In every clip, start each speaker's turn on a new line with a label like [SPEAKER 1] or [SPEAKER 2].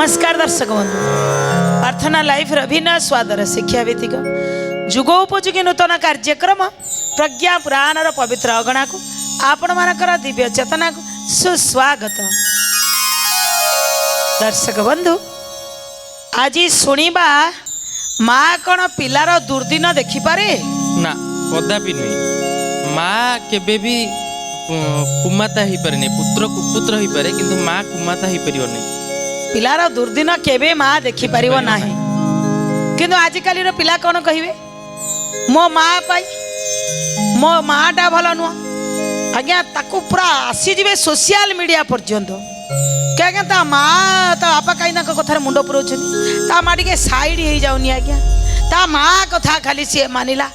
[SPEAKER 1] नमस्कार दर्शक बंधु प्रार्थना लाइफ अभिनय स्वादर शिक्षा भित्तिक जुगोपयोगी नूतन कार्यक्रम प्रज्ञा पुराण पवित्र अगणा को आपण मानकर दिव्य चेतना को सुस्वागत। दर्शक बंधु आज शुणा माँ कौन पिलार दुर्दिन देखिपारे
[SPEAKER 2] ना कदापि नुहे। माँ केबे भी कुमाता ही पारे नहीं, पुत्र कुपुत्र ही पारे किंतु माँ कुमाता ही परियो नहीं।
[SPEAKER 1] पिलार दुर्दिन केबे माँ देखि परिवो नाही किंतु आजिकाली रो पिला कौन कहिवे मो माँ पाई मो माँटा भल नुह आज्ञा ताकू पूरा आसीजे सोशल मीडिया पर्यंत क्या ता माँ ता बापा कहीं कथार मुंड पुराउछन ता माँ टिके साइड हो जाउनी आज्ञा ता माँ कथा खाली सी मानिला।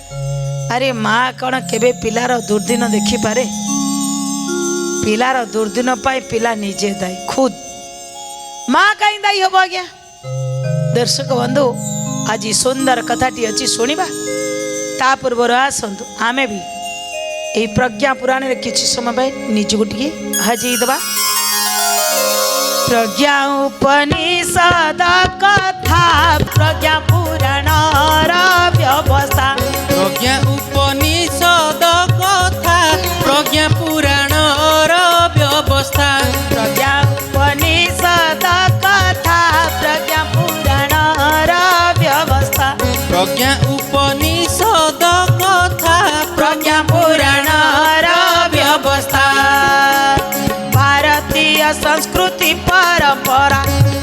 [SPEAKER 1] अरे माँ कौन केबे पिलार दुर्दिन देखि पारे? पिलार दुर्दिन पाई पिला निजे दायी खुद माँ कहीं दायी हम आज्ञा। दर्शक बंधु आज सुंदर कथाटी अच्छी शुणा ता पूर्वर आसतु आमे भी यही प्रज्ञा पुराण रे किछि समय निजको टिके हजेई दबा। प्रज्ञा उपनिषद कथा प्रज्ञा पुराण व्यवस्था
[SPEAKER 2] प्रज्ञा उपनिषद कथा प्रज्ञा पुराण व्यवस्था
[SPEAKER 1] प्रज्ञा उपनिषद कथा प्रज्ञा पुराण व्यवस्था
[SPEAKER 2] प्रज्ञा उपनिषद कथा
[SPEAKER 1] प्रज्ञा पुराण व्यवस्था भारतीय संस्कृति परंपरा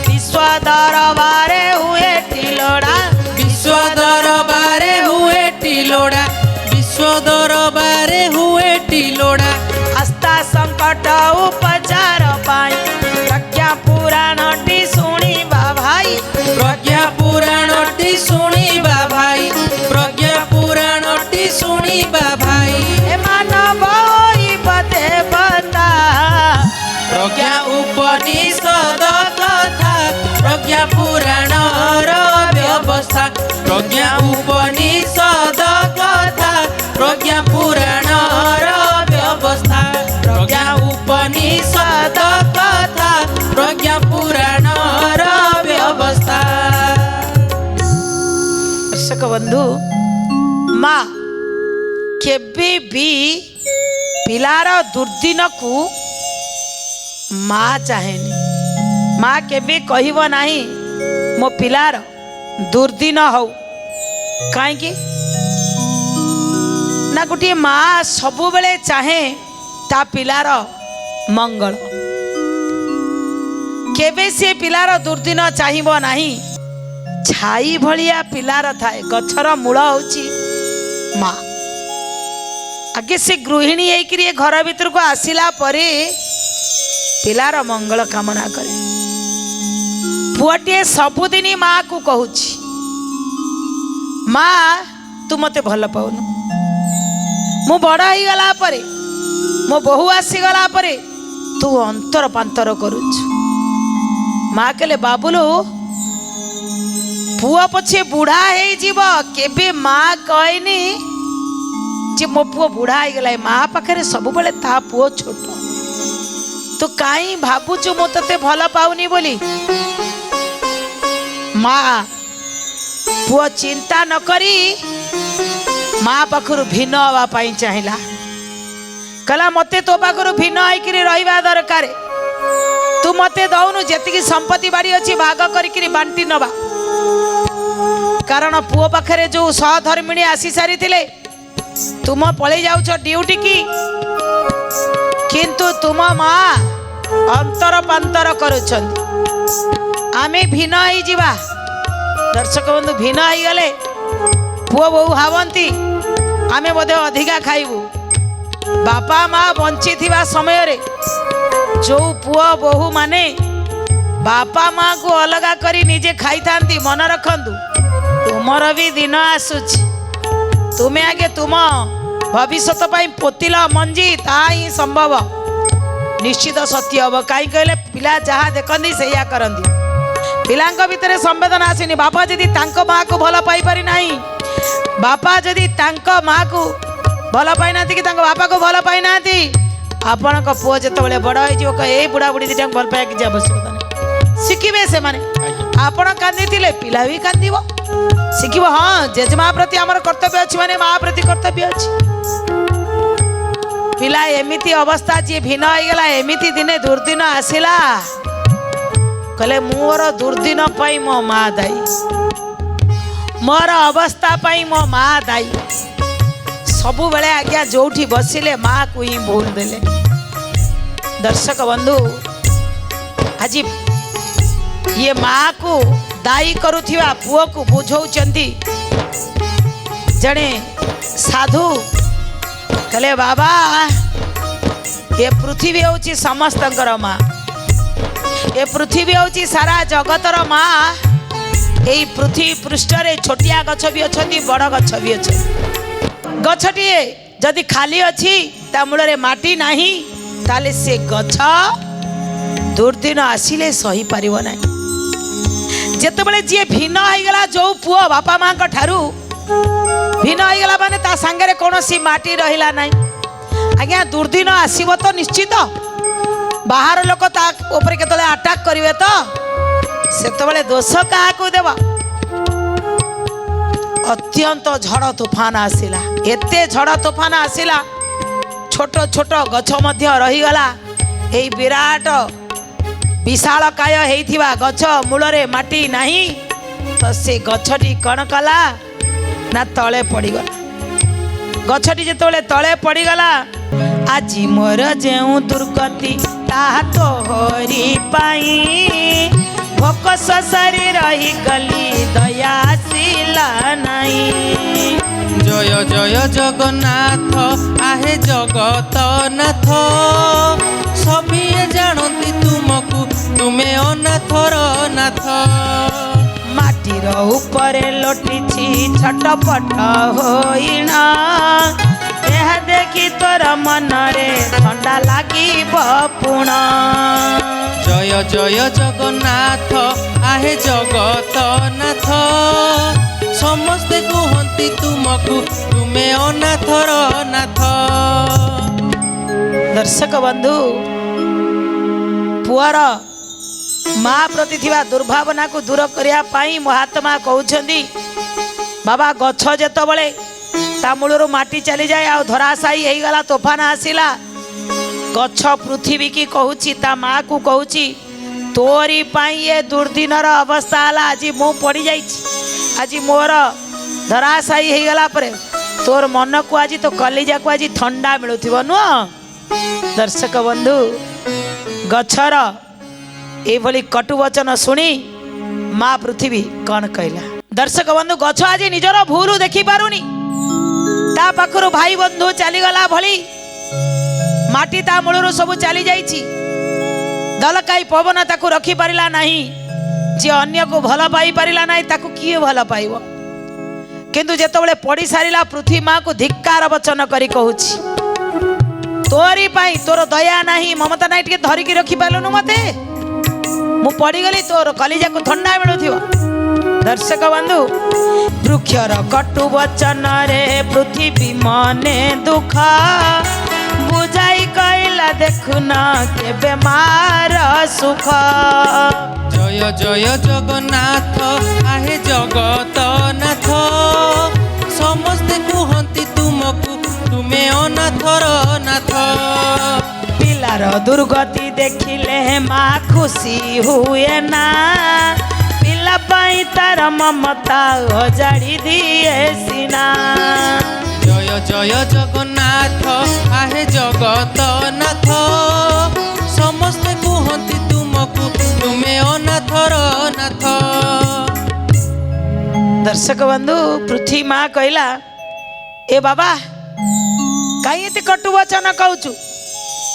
[SPEAKER 1] विश्व दरबारे हुए टिलोड़ा
[SPEAKER 2] विश्व दरबारे हुए टिलोड़ा विश्व दरबारे हुए टिलोड़ा
[SPEAKER 1] आस्था संकट उपचार पाई प्रज्ञा पुराण टी शुणिबा भाई
[SPEAKER 2] प्रज्ञा पुराण टी शुणिबा भाई प्रज्ञा पुराण टी शुणिबा भाई
[SPEAKER 1] ए मानव देवता
[SPEAKER 2] प्रज्ञा उपनिषद कथा प्रज्ञा पुराण व्यवस्था प्रज्ञा उपनिषद कथा प्रज्ञा पुराण व्यवस्था प्रज्ञा उपनिषद कथा प्रज्ञा पुराण व्यवस्था।
[SPEAKER 1] दर्शक बंधु माँ केबे भी पिलार दुर्दिन को माँ चाहेनी। माँ केबे कहब नहीं मो पिलार दुर्दिन हो कहीं ना गोटे माँ सबु बेले चाहे ता पिलार मंगल केबे से पिलार दुर्दिन चाहिब नहीं। छाई भलिया पिलार थाए गछर मूल होची माँ आगे से गृहिणी होकर घर भीतर को आसिला परे पिलार मंगल कामना करे। पुअटे सबुदिन माँ को कहूची माँ तू मते भल पाउनु मु बड़ ही गला परे मो बहु आसीगला परे तू अंतर पांतर करुछु। माँ कहले बाबुलु पुआ पछे बुढ़ा हे जीव केबे माँ कहनी जे मो पुआ बुढ़ा हो गला माँ पाखे सब बेले ता पुओ छोट तू काई भाबुचु मो तते भल पाउनी बोली। माँ पुओ चिंता न करी माँ पाखरु भिन्न हवा पाई चाहिला कहला मते तो पाखरु भिन्न होइकरी रहिबा दरकार तू मते दौनु जेतिकी संपत्ति बाड़ी अछि भाग करिकरी बांटी नबा कारण पुओ पाखरे जो सहधर्मिणी आसी सारी थिले तुम पळै जाउछ ड्यूटी की किंतु तुम माँ अंतर पांतर करुछंती आमे भिन्न होई जिबा। दर्शक बंधु भिन्न होई गले पुओ बहु भावंती आमे बोधे अधिका खाइबू। बापा माँ बंची थिबा समय रे जो पुओ बहु माने बापा माँ को अलगा करी निजे खाई थांती मन रखंतु तुमर भी दिन आसुची तुम्हें आगे तुम भविष्य पाई पोतिला मंजी ता ही संभव निश्चित सत्य हम कहीं कहले पिला जहाँ देखती से करती पिला भितर संवेदना आसनी बापा जदि माँ को भल पाई पारि नहीं बापा जदि माँ को भल पाई ना कि बापा को भल पाई ना आपण पुओ जो बड़ हो बुढ़ा बुढ़ी दीटा भल पाया किसी आवश्यकता नहीं शिखिबे से माने ଆପଣ କାନ୍ଦିଥିଲେ ପିଲା ବି କାନ୍ଦିବ ଶିଖିବ। ହଁ ଜେଜେମା ପ୍ରତି ଆମର କର୍ତ୍ତବ୍ୟ ଅଛି ମାନେ ମା ପ୍ରତି କର୍ତ୍ତବ୍ୟ ଅଛି। ପିଲା ଏମିତି ଅବସ୍ଥା ଯିଏ ଭିନ୍ନ ହେଇଗଲା, ଏମିତି ଦିନେ ଦୁର୍ଦିନ ଆସିଲା କହିଲେ ମୋର ଦୁର୍ଦିନ ପାଇଁ ମୋ ମା ଦାୟୀ, ମୋର ଅବସ୍ଥା ପାଇଁ ମୋ ମା ଦାୟୀ। ସବୁବେଳେ ଆଜ୍ଞା ଯୋଉଠି ବସିଲେ ମାକୁ ହିଁ ଭୁଲ ଦେଲେ। ଦର୍ଶକ ବନ୍ଧୁ ଆଜି ଇଏ ମାକୁ ଦାୟୀ କରୁଥିବା ପୁଅକୁ ବୁଝଉଛନ୍ତି ଜଣେ ସାଧୁ। କହିଲେ ବାବା ଏ ପୃଥିବୀ ହେଉଛି ସମସ୍ତଙ୍କର ମା, ଏ ପୃଥିବୀ ହେଉଛି ସାରା ଜଗତର ମା। ଏଇ ପୃଥିବୀ ପୃଷ୍ଠରେ ଛୋଟିଆ ଗଛ ବି ଅଛନ୍ତି, ବଡ଼ ଗଛ ବି ଅଛନ୍ତି। ଗଛଟିଏ ଯଦି ଖାଲି ଅଛି ତା ମୂଳରେ ମାଟି ନାହିଁ ତାହେଲେ ସେ ଗଛ ଦୁର୍ଦିନ ଆସିଲେ ସହିପାରିବ ନାହିଁ। ଯେତେବେଳେ ଯିଏ ଭିନ୍ନ ହେଇଗଲା, ଯୋଉ ପୁଅ ବାପା ମାଙ୍କ ଠାରୁ ଭିନ୍ନ ହେଇଗଲା ମାନେ ତା ସାଙ୍ଗରେ କୌଣସି ମାଟି ରହିଲା ନାହିଁ। ଆଜ୍ଞା ଦୁର୍ଦିନ ଆସିବ ତ ନିଶ୍ଚିତ। ବାହାର ଲୋକ ତା ଉପରେ କେତେବେଳେ ଆଟାକ୍ କରିବେ ତ ସେତେବେଳେ ଦୋଷ କାହାକୁ ଦେବ? ଅତ୍ୟନ୍ତ ଝଡ଼ ତୋଫାନ ଆସିଲା, ଏତେ ଝଡ଼ ତୋଫାନ ଆସିଲା ଛୋଟ ଛୋଟ ଗଛ ମଧ୍ୟ ରହିଗଲା। ଏଇ ବିରାଟ ବିଶାଳକାୟ ହେଇଥିବା ଗଛ ମୂଳରେ ମାଟି ନାହିଁ ତ ସେ ଗଛଟି କ'ଣ କଲା ନା ତଳେ ପଡ଼ିଗଲା। ଗଛଟି ଯେତେବେଳେ ତଳେ ପଡ଼ିଗଲା, ଆଜି ମୋର ଯେଉଁ ଦୁର୍ଗତି ତାହା ତୋହରି ପାଇଁ, ଭୋକ ଶୋଷରେ ରହିଗଲି ଦୟା ଆସିଲା ନାହିଁ।
[SPEAKER 2] ଜୟ ଜୟ ଜଗନ୍ନାଥ ଆହେ ଜଗତନାଥ, ସଭିଏ ଜାଣନ୍ତି ତୁମକୁ ତୁମେ ଅନାଥର ନାଥ।
[SPEAKER 1] ମାଟିର ଉପରେ ଲୋଟିଛି ଛଟପଟ ହୋଇଣା, ଏହା ଦେଖି ତୋର ମନରେ ଥଣ୍ଡା ଲାଗିବ ପୁଣ।
[SPEAKER 2] ଜୟ ଜୟ ଜଗନ୍ନାଥ ଆହେ ଜଗତନାଥ, ସମସ୍ତେ କୁହନ୍ତି ତୁମକୁ ତୁମେ ଅନାଥର ନାଥ।
[SPEAKER 1] ଦର୍ଶକ ବନ୍ଧୁ ପୁଅର ମା ପ୍ରତି ଥିବା ଦୁର୍ଭାବନାକୁ ଦୂର କରିବା ପାଇଁ ମହାତ୍ମା କହୁଛନ୍ତି ବାବା ଗଛ ଯେତେବେଳେ ତା ମୂଳରୁ ମାଟି ଚାଲିଯାଏ ଆଉ ଧରାଶାୟୀ ହେଇଗଲା, ତୋଫାନ ଆସିଲା, ଗଛ ପୃଥିବୀ କି କହୁଛି ତା ମାକୁ କହୁଛି ତୋରି ପାଇଁ ଏ ଦୁର୍ଦିନର ଅବସ୍ଥା ହେଲା। ଆଜି ମୁଁ ପଡ଼ିଯାଇଛି, ଆଜି ମୋର ଧରାଶାୟୀ ହେଇଗଲା ପରେ ତୋର ମନକୁ ଆଜି ତୋ କଲିଜାକୁ ଆଜି ଥଣ୍ଡା ମିଳୁଥିବ ନୁହଁ? ଦର୍ଶକ ବନ୍ଧୁ ଗଛର ଏଇଭଳି କଟୁ ବଚନ ଶୁଣି ମା ପୃଥିବୀ କ'ଣ କହିଲା? ଦର୍ଶକ ବନ୍ଧୁ ଗଛ ଆଜି ନିଜର ଭୁଲ ଦେଖିପାରୁନି, ତା ପାଖରୁ ଭାଇ ବନ୍ଧୁ ଚାଲିଗଲା ଭଳି ମାଟି ତା ମୂଳରୁ ସବୁ ଚାଲି ଯାଇଛି। ଦଲକାଇ ପବନ ତାକୁ ରଖିପାରିଲା ନାହିଁ, ଯିଏ ଅନ୍ୟକୁ ଭଲ ପାଇପାରିଲା ନାହିଁ ତାକୁ କିଏ ଭଲ ପାଇବ? କିନ୍ତୁ ଯେତେବେଳେ ପଡ଼ି ସାରିଲା ପୃଥିବୀ ମାକୁ ଧିକ୍କାର ବଚନ କରି କହୁଛି ତୋରି ପାଇଁ, ତୋର ଦୟା ନାହିଁ ମମତା ନାହିଁ, ଟିକେ ଧରିକି ରଖିପାରିଲୁନୁ ମତେ, ମୁଁ ପଡ଼ିଗଲି, ତୋର କଲିଜାକୁ ଥଣ୍ଡା ମିଳୁଥିବ। ଦର୍ଶକ ବନ୍ଧୁ ବୃକ୍ଷର କଟୁ ବଚନରେ ପୃଥିବୀ ମନେ ଦୁଃଖ, ବୁଝାଇ କହିଲା ଦେଖୁନ କେବେ ମାର ସୁଖ।
[SPEAKER 2] ଜୟ ଜୟ ଜଗନ୍ନାଥ ଆହେ ଜଗତନାଥ, ସମସ୍ତେ କୁହନ୍ତି ତୁମକୁ ତୁମେ ଅନାଥର ନାଥ।
[SPEAKER 1] ପିଲାର ଦୁର୍ଗତି ଦେଖିଲେ ମା ଖୁସି ହୁଏ ନା, ପିଲା ପାଇଁ ତାର ମମତା ଅଜାଡ଼ି ଦିଏ ସିନା।
[SPEAKER 2] ଜୟ ଜୟ ଜଗନ୍ନାଥ ଆହେ ଜଗତନାଥ, ସମସ୍ତେ କୁହନ୍ତି ତୁମକୁ ତୁମେ ଅନାଥର ନାଥ।
[SPEAKER 1] ଦର୍ଶକ ବନ୍ଧୁ ପୃଥ୍ୱୀ ମା କହିଲା ଏ ବାବା କାହିଁ ଏତେ କଟୁ ବଚନ କହୁଛୁ?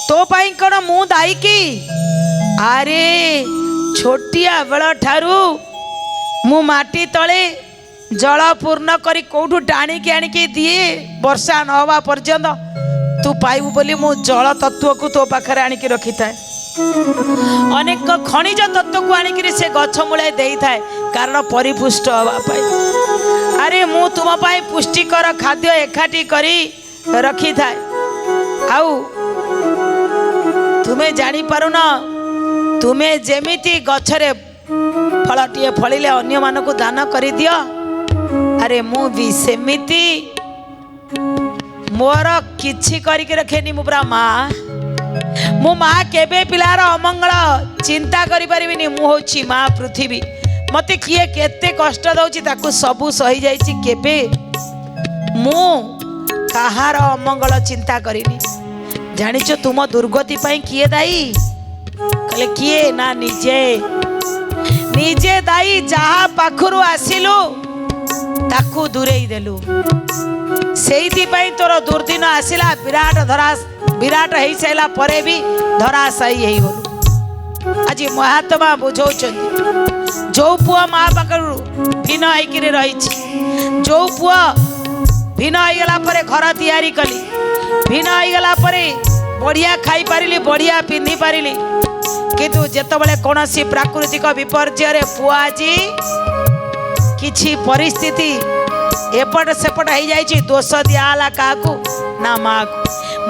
[SPEAKER 1] ତୋ ପାଇଁ କ'ଣ ମୁଁ ଦାୟୀ କି? ଆରେ ଛୋଟିଆ ବେଳ ଠାରୁ ମୁଁ ମାଟି ତଳେ ଜଳ ପୂର୍ଣ୍ଣ କରି କୋଉଠୁ ଟାଣିକି ଆଣିକି ଦିଏ, ବର୍ଷା ନ ହେବା ପର୍ଯ୍ୟନ୍ତ ତୁ ପାଇବୁ ବୋଲି ମୁଁ ଜଳ ତତ୍ତ୍ୱକୁ ତୋ ପାଖରେ ଆଣିକି ରଖିଥାଏ। ଅନେକ ଖଣିଜ ତତ୍ତ୍ୱକୁ ଆଣିକିରି ସେ ଗଛ ମୂଳେ ଦେଇଥାଏ, କାରଣ ପରିପୁଷ୍ଟ ହେବା ପାଇଁ। ଆରେ ମୁଁ ତୁମ ପାଇଁ ପୁଷ୍ଟିକର ଖାଦ୍ୟ ଏକାଠି କରି ରଖିଥାଏ, ଆଉ ତୁମେ ଜାଣିପାରୁନ, ତୁମେ ଯେମିତି ଗଛରେ ଫଳଟିଏ ଫଳିଲେ ଅନ୍ୟମାନଙ୍କୁ ଦାନ କରିଦିଅ। ଆରେ ମୁଁ ବି ସେମିତି, ମୋର କିଛି କରିକି ରଖେନି। ମୁଁ ପୁରା ମା, ମୁଁ ମା କେବେ ପିଲାର ଅମଙ୍ଗଳ ଚିନ୍ତା କରିପାରିବିନି। ମୁଁ ହଉଛି ମା ପୃଥିବୀ। ମତେ କିଏ କେତେ କଷ୍ଟ ଦଉଛି ତାକୁ ସବୁ ସହି ଯାଇଛି। କେବେ ମୁଁ କାହାର ଅମଙ୍ଗଳ ଚିନ୍ତା କରିନି। ଜାଣିଛ ତୁମ ଦୁର୍ଗତି ପାଇଁ କିଏ ଦାୟୀ? କହିଲେ କିଏ? ନା ନିଜେ। ନିଜେ ଦାୟୀ। ଯାହା ପାଖରୁ ଆସିଲୁ ତାକୁ ଦୂରେଇ ଦେଲୁ। ସେଇଥିପାଇଁ ତୋର ଦୁର୍ଦିନ ଆସିଲା। ବିରାଟ ହେଇସାରିଲା ପରେ ବି ଧରାଶାୟୀ ହେଇଗଲୁ। ଆଜି ମହାତ୍ମା ବୁଝଉଛନ୍ତି, ଯୋଉ ପୁଅ ମା ପାଖରୁ ଭିନ୍ନ ହେଇକିରି ରହିଛି, ଯୋଉ ପୁଅ ଭିନ୍ନ ହେଇଗଲା ପରେ ଘର ତିଆରି କଲି, ଭିନ୍ନ ହେଇଗଲା ପରେ ବଢିଆ ଖାଇପାରିଲି, ବଢିଆ ପିନ୍ଧି ପାରିଲି, କିନ୍ତୁ ଯେତେବେଳେ କୌଣସି ପ୍ରାକୃତିକ ବିପର୍ଯ୍ୟୟରେ ପୁଅ ଆଜି କିଛି ପରିସ୍ଥିତି ଏପଟ ସେପଟ ହେଇଯାଇଛି, ଦୋଷ ଦିଆହେଲା କାହାକୁ? ନା ମାକୁ।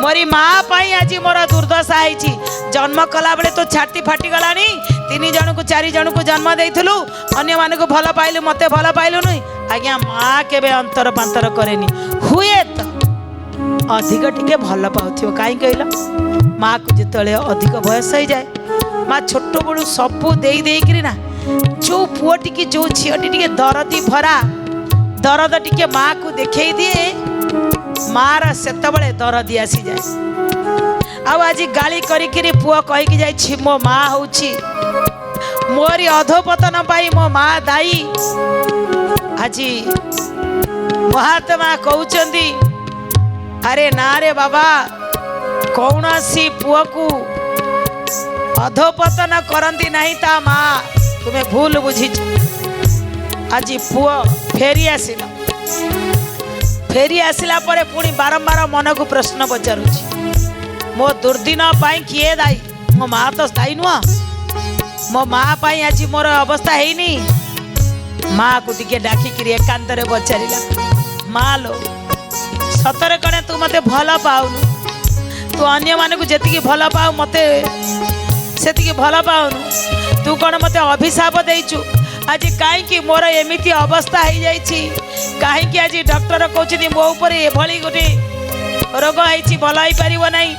[SPEAKER 1] ମୋରି ମା ପାଇଁ ଆଜି ମୋର ଦୁର୍ଦ୍ଦଶା ହେଇଛି। ଜନ୍ମ କଲା ବେଳେ ତ ଛାତି ଫାଟିଗଲାଣି। 3 ଜଣକୁ 4 ଜଣକୁ ଜନ୍ମ ଦେଇଥିଲୁ, ଅନ୍ୟମାନଙ୍କୁ ଭଲ ପାଇଲୁ, ମତେ ଭଲ ପାଇଲୁନି। ଆଜ୍ଞା, ମା କେବେ ଅନ୍ତର ପାନ୍ତର କରେନି। ହୁଏ ତ ଅଧିକ ଟିକେ ଭଲ ପାଉଥିବ। କାହିଁ କହିଲ? ମାକୁ ଯେତେବେଳେ ଅଧିକ ବୟସ ହେଇଯାଏ, ମା ଛୋଟ ବେଳୁ ସବୁ ଦେଇକିରି ନା, ଯୋଉ ପୁଅଟି କି ଯୋଉ ଝିଅଟି ଟିକେ ଦରଦି ଭରା ଦରଦ ଟିକେ ମାକୁ ଦେଖେଇ ଦିଏ, ମାର ସେତେବେଳେ ଦରଦି ଆସିଯାଏ। ଆଉ ଆଜି ଗାଳି କରିକିରି ପୁଅ କହିକି ଯାଇଛି, ମୋ ମା ହଉଛି ମୋରି ଅଧୋପତନ ପାଇଁ ମୋ ମା ଦାୟୀ। ଆଜି ମହାତ୍ମା କହୁଛନ୍ତି, ଆରେ ନା ରେ ବାବା, କୌଣସି ପୁଅକୁ ଅଧୋପତନ କରନ୍ତି ନାହିଁ ତା ମା। ତୁମେ ଭୁଲ ବୁଝିଛ। ଆଜି ପୁଅ ଫେରି ଆସିଲା। ଫେରି ଆସିଲା ପରେ ପୁଣି ବାରମ୍ବାର ମନକୁ ପ୍ରଶ୍ନ ପଚାରୁଛି, ମୋ ଦୁର୍ଦିନ ପାଇଁ କିଏ ଦାୟୀ? ମୋ ମା ତ ଦାୟୀ ନୁହଁ। ମୋ ମା ପାଇଁ ଆଜି ମୋର ଅବସ୍ଥା ହେଇନି। ମାକୁ ଟିକେ ଡାକିକିରି ଏକାନ୍ତରେ ପଚାରିଲା, ମା ଲୋ, ସତରେ କଣ ତୁ ମତେ ଭଲ ପାଉନୁ? ତୁ ଅନ୍ୟମାନଙ୍କୁ ଯେତିକି ଭଲ ପାଉ ମତେ ସେତିକି ଭଲ ପାଉନୁ। ତୁ କଣ ମତେ ଅଭିଶାପ ଦେଇଛୁ? ଆଜି କାହିଁକି ମୋର ଏମିତି ଅବସ୍ଥା ହେଇଯାଇଛି? କାହିଁକି ଆଜି ଡକ୍ଟର କହୁଛନ୍ତି ମୋ ଉପରେ ଏଭଳି ଗୋଟେ ରୋଗ ହେଇଛି, ଭଲ ହେଇପାରିବ ନାହିଁ?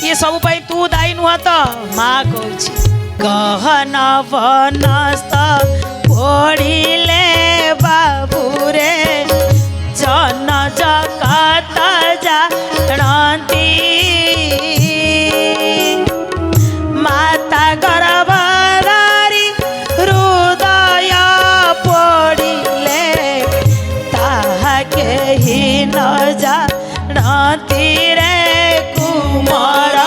[SPEAKER 1] ଇଏ ସବୁ ପାଇଁ ତୁ ଦାୟୀ ନୁହଁ ତ? ମା କହୁଛି, ଗହନ ବନସ୍ତ ପଡ଼ିଲେ ବାବୁରେ, ଜନ ଜଗତ ଜାଣନ୍ତି, ମାତା ଗର୍ଭଧାରୀ ହୃଦୟ ପଡ଼ିଲେ ତାହା କେହି ନ ଜାଣନ୍ତି ରେ କୁମାର,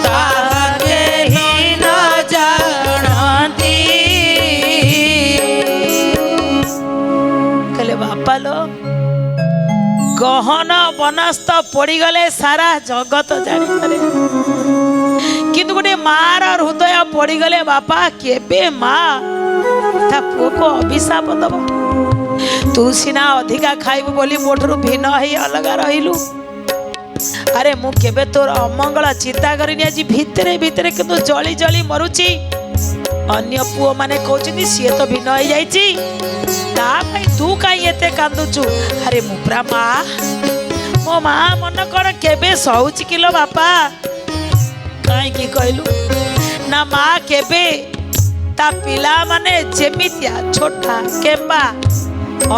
[SPEAKER 1] ତାହା କେହି ନ ଜାଣନ୍ତି। କହିଲେ ବାପା ଲୋ, ଗହନ ବନସ୍ତ ପଡ଼ିଗଲେ ସାରା ଜଗତ ଜାଣିପାରେ, କିନ୍ତୁ ଗୋଟେ ମାର ହୃଦୟ ପଡ଼ିଗଲେ ବାପା କେବେ ମା ତା ପୁଅକୁ ଅଭିଶାପ ଦବ? ତୁ ସିନା ଅଧିକା ଖାଇବୁ ବୋଲି ମୋ ଠାରୁ ଭିନ୍ନ ହେଇ ଅଲଗା ରହିଲୁ। ଆରେ ମୁଁ କେବେ ତୋର ଅମଙ୍ଗଳ ଚିନ୍ତା କରିନି। ଆଜି ଭିତରେ ଭିତରେ କିନ୍ତୁ ଜଳି ଜଳି ମରୁଛି। ଅନ୍ୟ ପୁଅ ମାନେ କହୁଛନ୍ତି ସିଏ ତ ଭିନ୍ନ ହେଇଯାଇଛି, ତା ପାଇଁ ତୁ କାହିଁ ଏତେ କାନ୍ଦୁଛୁ? ଆରେ ମୁଁ ପୁରା ମା, ମୋ ମା ମନ କଣ କେବେ ସହୁଛି କିଲୋ ବାପା? କାହିଁକି କହିଲୁ? ନା ମା କେବେ ତା ପିଲାମାନେ ଯେମିତିଆ ଛୋଟା କେମ୍ବା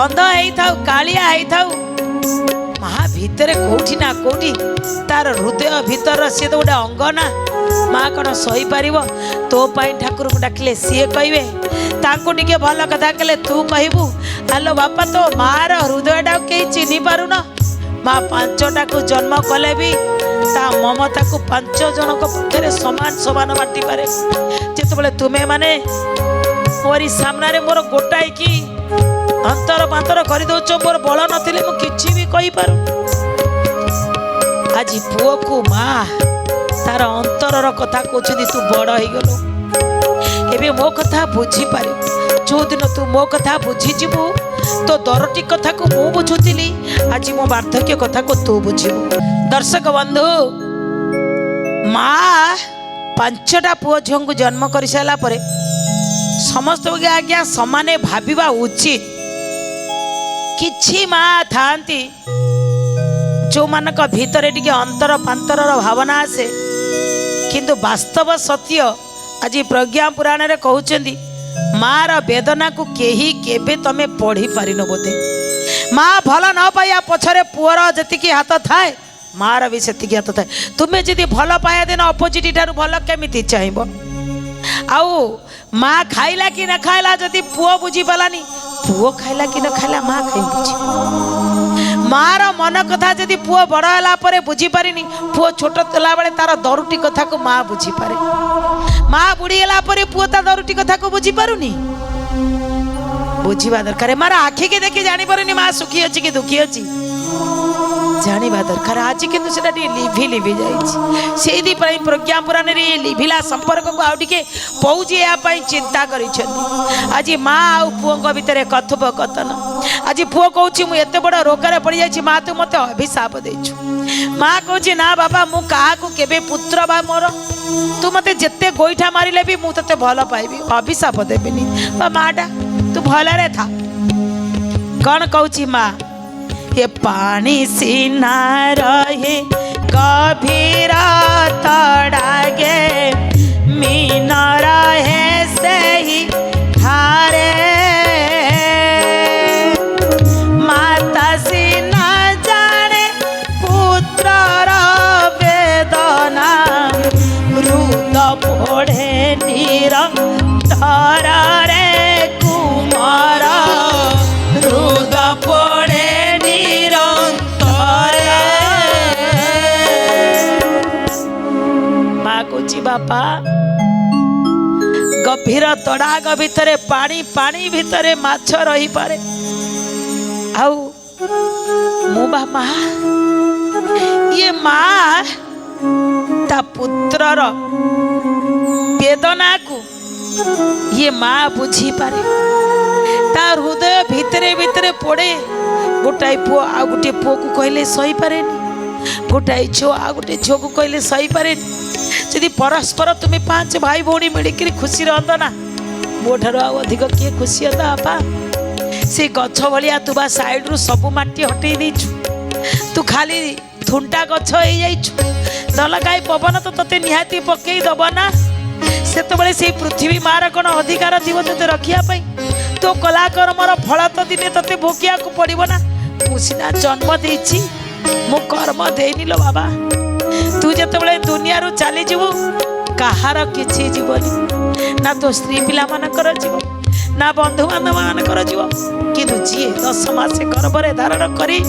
[SPEAKER 1] ଅନ୍ଧ ହେଇଥାଉ, କାଳିଆ ହେଇଥାଉ, ମା ଭିତରେ କୋଉଠି ନା କୋଉଠି ତାର ହୃଦୟ ଭିତର ସିଏ ତ ଗୋଟେ ଅଙ୍ଗ ନା। ମା କଣ ସହିପାରିବ? ତୋ ପାଇଁ ଠାକୁରଙ୍କୁ ଡାକିଲେ ସିଏ କହିବେ, ତାଙ୍କୁ ଟିକେ ଭଲ କଥା କଲେ ତୁ କହିବୁ। ଆଲୋ ବାପା, ତୋ ମାର ହୃଦୟଟାକୁ କେହି ଚିହ୍ନି ପାରୁନ। ମା 5ଟାକୁ ଜନ୍ମ କଲେ ବି ତା ମମତାକୁ 5 ଜଣଙ୍କ ପକ୍ଷରେ ସମାନ ସମାନ ବାଣ୍ଟିପାରେ। ଯେତେବେଳେ ତୁମେ ମାନେ ମୋରି ସାମ୍ନାରେ ମୋର ଗୋଟାଏ କି ଅନ୍ତର ପାନ୍ତର କରିଦଉଛ, ମୋର ବଳ ନଥିଲେ ମୁଁ କିଛି ବି କହିପାରୁନି। ଆଜି ପୁଅକୁ ମା ତାର ଅନ୍ତରର କଥା କହୁଛନ୍ତି, ତୁ ବଡ଼ ହେଇଗଲୁ, ଏବେ ମୋ କଥା ବୁଝିପାରିବୁ। ଯୋଉଦିନ ତୁ ମୋ କଥା ବୁଝିଯିବୁ, ତୋ ଦରଟି କଥାକୁ ମୁଁ ବୁଝୁଥିଲି, ଆଜି ମୋ ବାର୍ଦ୍ଧକ୍ୟ କଥାକୁ ତୁ ବୁଝିବୁ। ଦର୍ଶକ ବନ୍ଧୁ, ମା 5ଟା ପୁଅ ଝିଅଙ୍କୁ ଜନ୍ମ କରିସାରିଲା ପରେ समस्त आज्ञा समाने भाविबा उचित। किछि माँ थांती जो मानक भितरे टिके अंतर पांतर भावना आसे किंतु वास्तव सत्य आज प्रज्ञा पुराण रे कहउचंदी मार वेदना को केही केबे तमे पढ़ी पारिनो बोधे। माँ भल न पाइया पछरे पुअर जतिकी हाथ थाए मार भी सेतिकी हाथ थाए। तुमे जदि भल पाया दिन अपोजिट ठारू भल केमिति चाहब। आउ माँ खाइला कि न खाइला जदि पुओ बुझी पालानी पुओ खाइला कि न खाइला माँ कहीं बुझी। मार मन कथा जदि पुओ बड़ होला परे बुझी पारिनी पुओ छोट तला बेले तार दरुटी कथा को माँ बुझी पारे। माँ बुढ़ी होला परे पुओ ता दरुटी कथा को बुझी पारुनी। बुझीबा दरकार। मार आखि के देखि जानी पारुनी माँ सुखी अछि कि दुखी अछि जानिबा दरकार। आज किंतु सेटा लिभि लिभि जाइछि। सेहि पई प्रज्ञा पुराण रे लिभिला संपर्क को आउ टिके पौजी या पई चिंता करिछथि। आज माँ आ पुओ को भितरे कथोपकथन। आज पुओ कहूछि मु एते बड़ रोग रे पड़ी जाइछि माँ तू मते अभिशाप देछु। माँ कहूछि ना बाबा मु काहा को केबे पुत्र बा मोर तू मते जेते गोइठा मारिले भी मु तते भल पाइबी अभिशाप देबिनी। बा माडा तू भल रे था। कौन कहूछि माँ ये पानी सीना रहे गभीर तड़ागे मीन रहे से ही धारे माता सीना जाने पुत्र वेदना रुद पड़े निरंतर रे कुमार रुद पड़े बापा गभीर तड़ाग भितरे पानी पानी भितरे माछ रही पारे। आउ मु बापा ये माँ ता पुत्रर वेदना को ये माँ बुझी पारे। ता हृदय भितरे भितरे पड़े। गोटाए पुओ आ गोटे पुओ को कहले सही पारे। गोटाए झील आ गोटे झील को कहले सही पारे। यदि परस्पर तुम्हें 5 भाई भौणी मिलिक खुशी रहत ना मोठार अधिक किए खुशी होता आपा। से गछ भलिया तू बा साइड रु सब माटी हटई देछु। तू खाली थुंटा गछ हो जाइछु नलगाई पवन तो तते निहाती पकई दब ना। सेत बळे से पृथ्वी मार कोन अधिकार थिबो तते रखिया पई तो कला कर्मर फल तो दिने तते भोगिया को पड़िबो ना। मु सिना जन्म देछि मु कर्म देइनी लो बाबा। तू जिते दुनिया रू चली जीवु कहार किछि जीवनी ना तो स्त्री पिला मानकर जीव ना बंधु बांधव मानकर जीव किंतु जी 10 मास गर्भरे धारण करी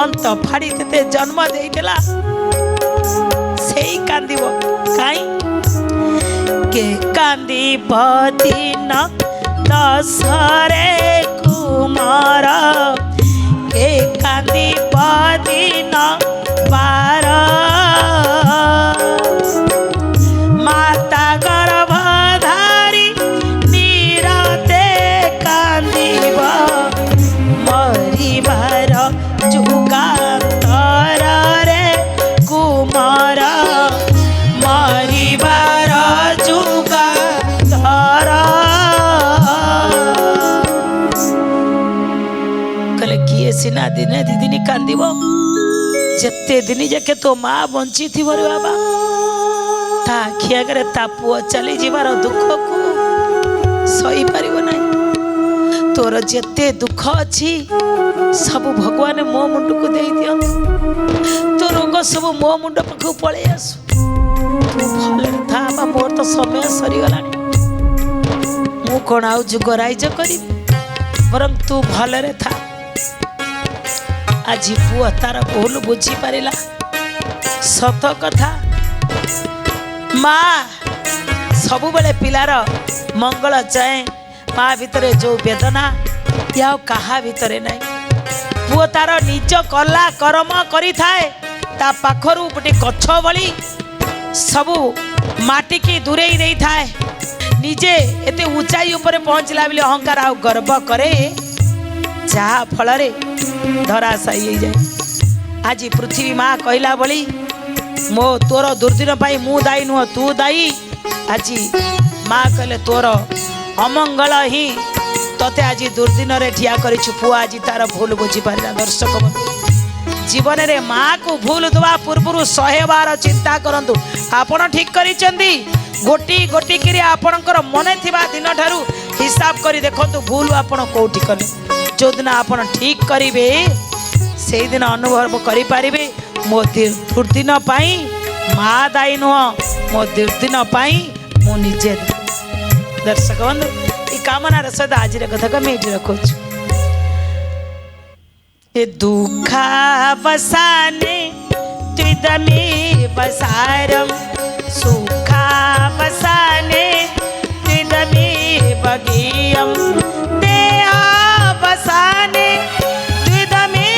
[SPEAKER 1] अंत फाड़ी तेते जन्म देइला सेई कांदिबो काई के कांदिब दिन 10 रे कुमार के कांदिब दिन 12 माता गर्भधारी निरते कांदिब मरिबार जुगांतर रे कुमार मरिबार जुगांतर। कले किए सिना दिने दी दिन कांदिब जेते दिन जाके तो माँ बंची थी रे बाबा ता आखि आगे ता पुओ चली जीवार दुख को सही पारिबो नहीं। तोर जेते दुख अच्छी सब भगवान मो मुंड को दे दियो। तो रोग सब मो मुंड पाखु पळे आसु भले था बा मोर तो समय सरी गलानी मु कोन आउ जुगराइज करी बरं तू भले रे था। आज पुओ तार भूल बुझी पारिला सत कथा। माँ सबु बेले पिलार मंगल चाहे माँ भितरे जो वेदना या कहा भितरे नहीं। पुओ तार निज कला कर्म करी थाए ता पाखरु गोटे गछ भली सबु माटी की दूरेई देई थाए निजे एते ऊंचाई ऊपर पहुंचला बेले अहंकार आ गर्व करे जहा फल धराशायी हो जाए। आज पृथ्वी माँ कहला बड़ी मो तोर दुर्दिन पाई मु दायी नुह तू दायी। आज माँ कहले तोर ଅମଙ୍ଗଳ ହିଁ ତତେ ଆଜି ଦୁର୍ଦିନରେ ଠିଆ କରିଛୁ। ପୁଅ ଆଜି ତାର ଭୁଲ ବୁଝିପାରିଲା। ଦର୍ଶକ ବନ୍ଧୁ, ଜୀବନରେ ମାକୁ ଭୁଲ ଦେବା ପୂର୍ବରୁ 100 ବାର ଚିନ୍ତା କରନ୍ତୁ। ଆପଣ ଠିକ କରିଛନ୍ତି, ଗୋଟି ଗୋଟି କରି ଆପଣଙ୍କର ମନେ ଥିବା ଦିନ ଠାରୁ ହିସାବ କରି ଦେଖନ୍ତୁ ଭୁଲ ଆପଣ କୋଉଠି କଲେ। ଯେଉଁଦିନ ଆପଣ ଠିକ କରିବେ ସେଇଦିନ ଅନୁଭବ କରିପାରିବେ ମୋ ଦୁର୍ଦିନ ପାଇଁ ମା ଦାୟୀ ନୁହଁ, ମୋ ଦୁର୍ଦିନ ପାଇଁ ମୁଁ ନିଜେ ଦାୟୀ। ଦର୍ଶକ ବନ୍ଧୁ, ଏ କାମନାର ସହିତ ଆଜିର କଥାକୁ ଆମେ ଏଇଠି ରଖୁଛୁ। ଏ ଦୁଃଖାବସାନେ ତ୍ରିଦମେ ବସାରಂ, ସୁଖାବସାନେ ତ୍ରିଦମେ ବଗୀୟಂ, ଦେହାବସାନେ ତ୍ରିଦମେ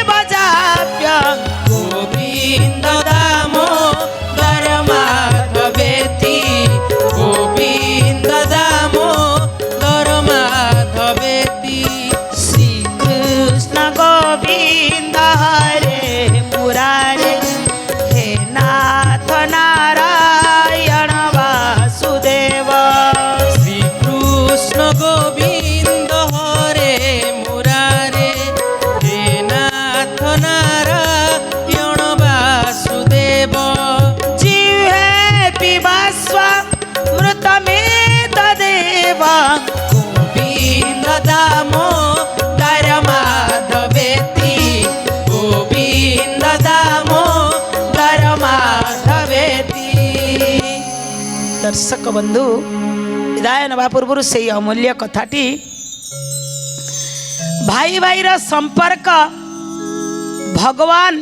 [SPEAKER 1] বজাপ্যং,
[SPEAKER 2] গোবিন্দ দামোদর মাধবেতি, গোবিন্দ দামোদর মাধবেতি।
[SPEAKER 1] শ্রীকৃষ্ণ গোবিন্দ হরে মুরারে, হে নাথ নারায়ণ বাসুদেব।
[SPEAKER 2] শ্রীকৃষ্ণ গোবিন্দ হরে মুরারে, হে নাথ নারায়ণ বাসুদেব।
[SPEAKER 1] জিহ্বে পিবাস্ব মৃতমেতদেব,
[SPEAKER 2] গোবিন্দ দামোদর মাধবেতি, গোবিন্দ দামোদর মাধবেতি।
[SPEAKER 1] দর্শক বন্ধু, বিদায় নেবা পূর্বରୁ সেই অমূল্য কথাটি, ভাই ভাইর সম্পর্ক ভগবান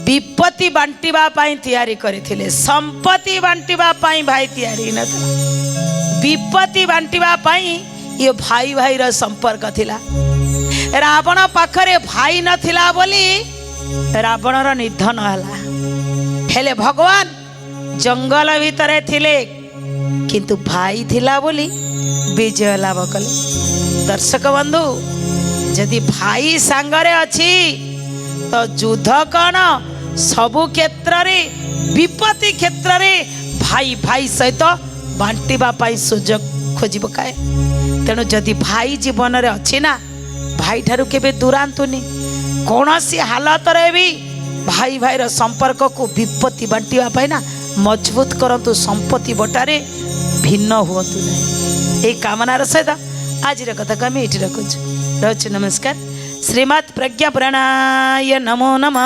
[SPEAKER 1] বিপত্তি বাଣ୍ଟିବା ପାଇଁ ତିଆରି କରିଥିଲେ। ସମ୍ପତ୍ତି ବାଣ୍ଟିବା ପାଇଁ ଭାଇ ତିଆରି ନଥିଲା, ବିପତ୍ତି ବାଣ୍ଟିବା ପାଇଁ ଇଏ ଭାଇ ଭାଇର ସମ୍ପର୍କ ଥିଲା। ରାବଣ ପାଖରେ ଭାଇ ନଥିଲା ବୋଲି ରାବଣର ନିଧନ ହେଲା। ହେଲେ ଭଗବାନ ଜଙ୍ଗଲ ଭିତରେ ଥିଲେ, କିନ୍ତୁ ଭାଇ ଥିଲା ବୋଲି ବିଜୟ ଲାଭ କଲେ। ଦର୍ଶକ ବନ୍ଧୁ, ଯଦି ଭାଇ ସାଙ୍ଗରେ ଅଛି ତ ଯୁଦ୍ଧ କ'ଣ, ସବୁ କ୍ଷେତ୍ରରେ ବିପତ୍ତି କ୍ଷେତ୍ରରେ ଭାଇ ଭାଇ ସହିତ ବାଣ୍ଟିବା ପାଇଁ ସୁଯୋଗ ଖୋଜି ପକାଏ। ତେଣୁ ଯଦି ଭାଇ ଜୀବନରେ ଅଛି ନା, ଭାଇ ଠାରୁ କେବେ ଦୂରାନ୍ତୁନି। କୌଣସି ହାଲତରେ ବି ଭାଇ ଭାଇର ସମ୍ପର୍କକୁ ବିପତ୍ତି ବାଣ୍ଟିବା ପାଇଁ ନା ମଜବୁତ କରନ୍ତୁ। ସମ୍ପତ୍ତି ବଟାରେ ଭିନ୍ନ ହୁଅନ୍ତୁ ନାହିଁ। ଏହି କାମନାର ସହିତ ଆଜିର କଥାକୁ ଆମେ ଏଇଠି ରଖୁଛୁ। ରହୁଛୁ, ନମସ୍କାର। ଶ୍ରୀମତ୍ ପ୍ରଜ୍ଞା ପୁରାଣାୟ ନମୋ ନମଃ।